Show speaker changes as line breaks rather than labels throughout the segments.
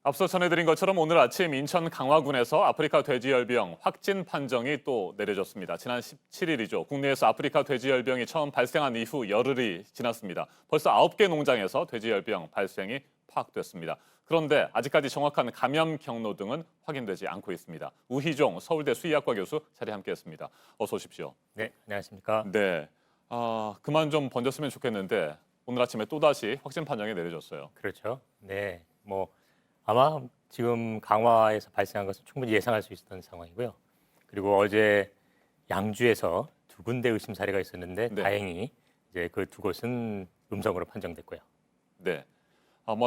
앞서 전해드린 것처럼 오늘 아침 인천 강화군에서 아프리카 돼지열병 확진 판정이 또 내려졌습니다. 지난 17일이죠. 국내에서 아프리카 돼지열병이 처음 발생한 이후 열흘이 지났습니다. 벌써 9개 농장에서 돼지열병 발생이 파악됐습니다. 그런데 아직까지 정확한 감염 경로 등은 확인되지 않고 있습니다. 우희종 서울대 수의학과 교수 자리에 함께했습니다. 어서 오십시오.
네, 안녕하십니까.
네, 그만 좀 번졌으면 좋겠는데 오늘 아침에 또다시 확진 판정이 내려졌어요.
그렇죠. 네, 아마 지금 강화에서 발생한 것은 충분히 예상할 수 있었던 상황이고요. 그리고 어제 양주에서 두 군데 의심 사례가 있었는데
네.
다행히 이제 그 두 곳은 음성으로 판정됐고요.
네.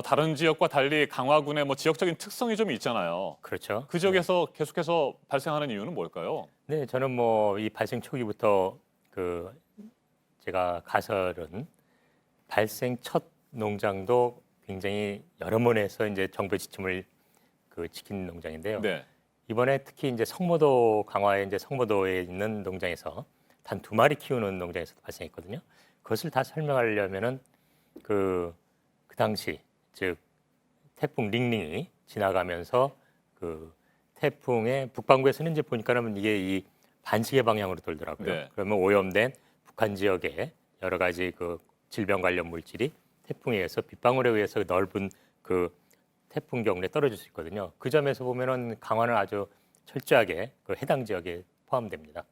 다른 지역과 달리 강화군의 지역적인 특성이 좀 있잖아요.
그렇죠.
그 지역에서 계속해서 발생하는 이유는 뭘까요?
네, 저는 이 발생 초기부터 제가 가설은 발생 첫 농장도 굉장히 여러 번에서 이제 정부의 지침을 지킨 농장인데요.
네.
이번에 특히 이제 강화의 이제 성모도에 있는 농장에서 단 2마리 키우는 농장에서도 발생했거든요. 그것을 다 설명하려면은 그 당시 즉 태풍 링링이 지나가면서 그 태풍의 북반구에서는 이제 보니까는 이게 이 반시계 방향으로 돌더라고요.
네.
그러면 오염된 북한 지역에 여러 가지 질병 관련 물질이 태풍에 의해서 빗방울에 의해서 넓은 태풍 경로에 떨어질 수 있거든요. 그 점에서 보면은 강화는 아주 철저하게 해당 지역에 포함됩니다.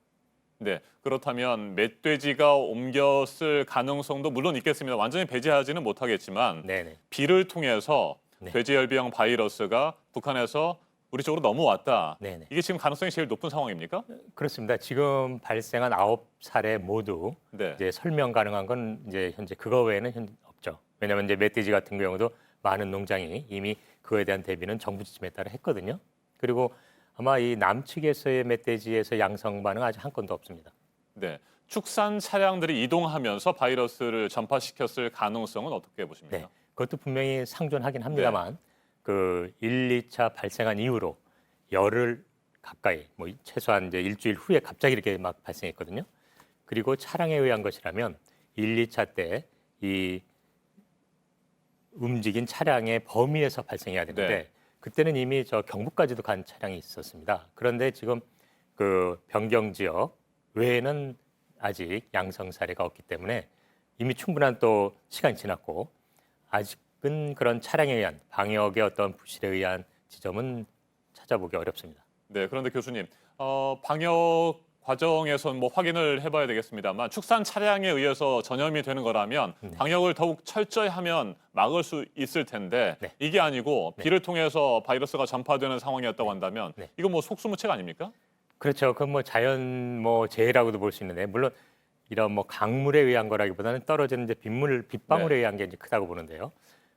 네. 그렇다면 멧돼지가 옮겼을 가능성도 물론 있겠습니다. 완전히 배제하지는 못하겠지만
네네.
비를 통해서
네.
돼지열병 바이러스가 북한에서 우리 쪽으로 넘어왔다.
네네.
이게 지금 가능성이 제일 높은 상황입니까?
그렇습니다. 지금 발생한 9사례 모두
네.
이제 설명 가능한 건 이제 현재 그거 외에는 없죠. 왜냐하면 이제 멧돼지 같은 경우도 많은 농장이 이미 그거에 대한 대비는 정부 지침에 따라 했거든요. 그리고 아마 이 남측에서의 멧돼지에서 양성 반응 아직 한 건도 없습니다.
네. 축산 차량들이 이동하면서 바이러스를 전파시켰을 가능성은 어떻게 보십니까?
네, 그것도 분명히 상존하긴 합니다만 그 1, 2차 발생한 이후로 열흘 가까이 최소한 이제 일주일 후에 갑자기 이렇게 막 발생했거든요. 그리고 차량에 의한 것이라면 1, 2차 때 이 움직인 차량의 범위에서 발생해야 되는데
네.
그때는 이미 경북까지도 간 차량이 있었습니다. 그런데 지금 변경 지역 외에는 아직 양성 사례가 없기 때문에 이미 충분한 또 시간이 지났고 아직은 그런 차량에 의한 방역의 어떤 부실에 의한 지점은 찾아보기 어렵습니다.
네, 그런데 교수님, 방역 과정에선 확인을 해봐야 되겠습니다만 축산 차량에 의해서 전염이 되는 거라면 방역을 더욱 철저히 하면 막을 수 있을 텐데
네.
이게 아니고 비를 통해서 바이러스가 전파되는 상황이었다고 한다면
네.
이거 속수무책 아닙니까?
그렇죠. 그건 자연 재해라고도 볼 수 있는데 물론 이런 강물에 의한 거라기보다는 떨어지는 이제 빗방울에 의한 게 이제 크다고 보는데요.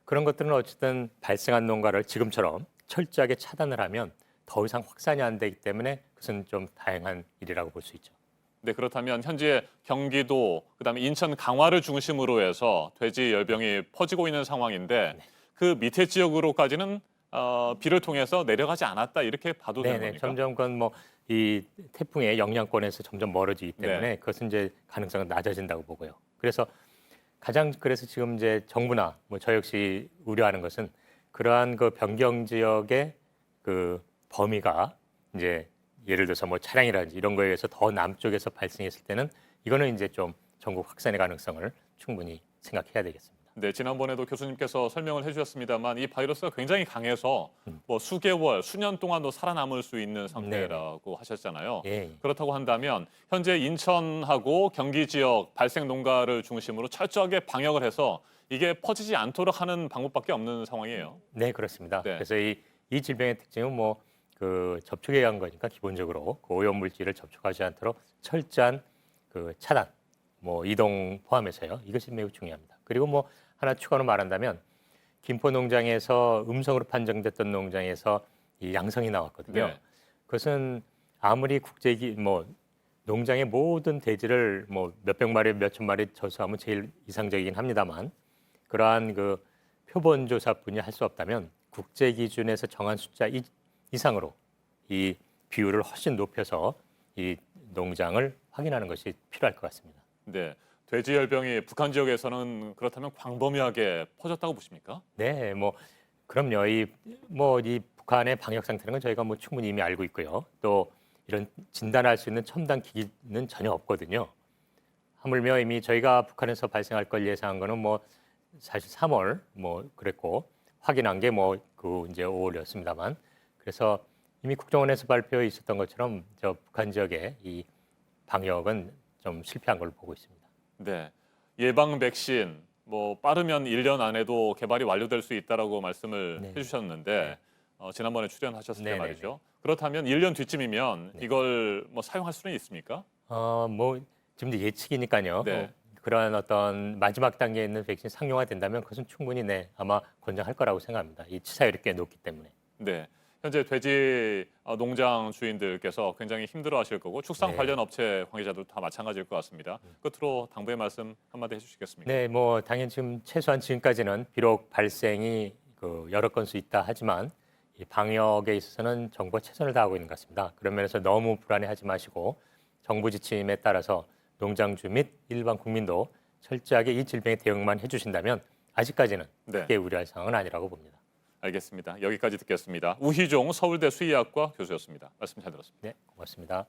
그런 것들은 어쨌든 발생한 농가를 지금처럼 철저하게 차단을 하면 더 이상 확산이 안 되기 때문에 그것은 좀 다행한 일이라고 볼 수 있죠.
네, 그렇다면 현재 경기도 그다음에 인천 강화를 중심으로 해서 돼지 열병이 퍼지고 있는 상황인데 그 밑에 지역으로까지는 비를 통해서 내려가지 않았다 이렇게 봐도 되는
네네.
겁니까?
점점 그건 이 태풍의 영향권에서 점점 멀어지기 때문에 그것은 이제 가능성은 낮아진다고 보고요. 그래서 지금 이제 정부나 저 역시 우려하는 것은 그러한 변경 지역의 범위가 이제 예를 들어서 차량이라든지 이런 거에 의해서 더 남쪽에서 발생했을 때는 이거는 이제 좀 전국 확산의 가능성을 충분히 생각해야 되겠습니다.
네, 지난번에도 교수님께서 설명을 해주셨습니다만 이 바이러스가 굉장히 강해서 수개월, 수년 동안도 살아남을 수 있는 상태라고 하셨잖아요.
예.
그렇다고 한다면 현재 인천하고 경기 지역 발생 농가를 중심으로 철저하게 방역을 해서 이게 퍼지지 않도록 하는 방법밖에 없는 상황이에요.
네, 그렇습니다.
네.
그래서 이 질병의 특징은 접촉에 의한 거니까 기본적으로 오염 물질을 접촉하지 않도록 철저한 차단, 이동 포함해서요. 이것이 매우 중요합니다. 그리고 하나 추가로 말한다면 김포 농장에서 음성으로 판정됐던 농장에서 이 양성이 나왔거든요.
네.
그것은 아무리 농장의 모든 돼지를 몇백 마리, 몇천 마리 저수하면 제일 이상적이긴 합니다만 그러한 표본 조사뿐이 할 수 없다면 국제 기준에서 정한 숫자 이상으로 이 비율을 훨씬 높여서 이 농장을 확인하는 것이 필요할 것 같습니다.
네, 돼지열병이 북한 지역에서는 그렇다면 광범위하게 퍼졌다고 보십니까?
네, 그럼요. 이 북한의 방역 상태는 건 저희가 뭐 충분히 이미 알고 있고요. 또 이런 진단할 수 있는 첨단 기기는 전혀 없거든요. 하물며 이미 저희가 북한에서 발생할 걸 예상한 거는 뭐 사실 3월 뭐 그랬고 확인한 게 뭐 그 이제 5월이었습니다만 그래서 이미 국정원에서 발표해 있었던 것처럼 저 북한 지역의 이 방역은 좀 실패한 걸로 보고 있습니다.
네. 예방 백신 뭐 빠르면 1년 안에도 개발이 완료될 수 있다라고 말씀을
네.
해주셨는데 지난번에 출연하셨을 때
네네네.
말이죠. 그렇다면 1년 뒤쯤이면
네.
이걸 뭐 사용할 수는 있습니까?
뭐 지금 이제 예측이니까요.
네.
그러한 어떤 마지막 단계에 있는 백신 상용화 된다면 그것은 충분히 아마 권장할 거라고 생각합니다. 이 치사율이 꽤 높기 때문에.
네. 현재 돼지 농장 주인들께서 굉장히 힘들어하실 거고 축산
네.
관련 업체 관계자도 다 마찬가지일 것 같습니다. 끝으로 당부의 말씀 한마디 해주시겠습니까?
네, 뭐 당연히 지금 최소한 지금까지는 비록 발생이 그 여러 건수 있다 하지만 이 방역에 있어서는 정부가 최선을 다하고 있는 것 같습니다. 그런 면에서 너무 불안해하지 마시고 정부 지침에 따라서 농장주 및 일반 국민도 철저하게 이 질병에 대응만 해주신다면 아직까지는
네.
크게 우려할 상황은 아니라고 봅니다.
알겠습니다. 여기까지 듣겠습니다. 우희종 서울대 수의학과 교수였습니다. 말씀 잘 들었습니다.
네, 고맙습니다.